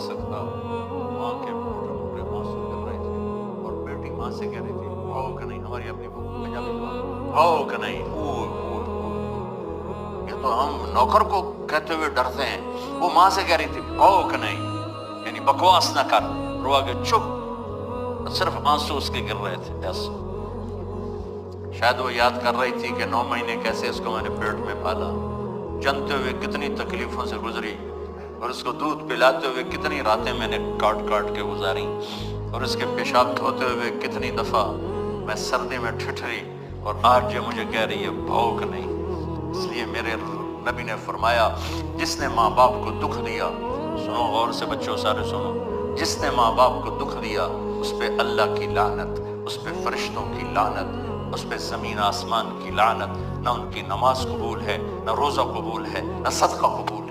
सकता। माँ के मोटे मोटे आंसू गिर रहे थे और बेटी माँ से कह रही थी, हो कि नहीं, हमारी अपनी पंजाबी में हो कि नहीं, ये तो हम नौकर को कहते हुए डरते हैं, वो माँ से कह रही थी हो कि नहीं, यानी बकवास ना कर, रुआ के चुप, सिर्फ आंसू उसके गिर रहे थे बस। शायद वो याद कर रही थी कि 9 महीने कैसे इसको मैंने पेट में पाला, जनते हुए कितनी तकलीफों से गुजरी, और उसको दूध पिलाते हुए कितनी रातें मैंने काट काट के गुजारी, और इसके पेशाब धोते हुए कितनी दफा मैं सर्दी में ठिठरी, और आज ये मुझे कह रही है भौंक नहीं। इसलिए मेरे नबी ने फरमाया, जिसने माँ बाप को दुख दिया, सुनो गौर से बच्चों सारे सुनो, जिसने माँ बाप को दुख दिया उस पे अल्लाह की लानत, उस पे फरिश्तों की लानत, उस पे जमीन आसमान की लानत, न उनकी नमाज कबूल है, न रोजा कबूल है, न सदका कबूल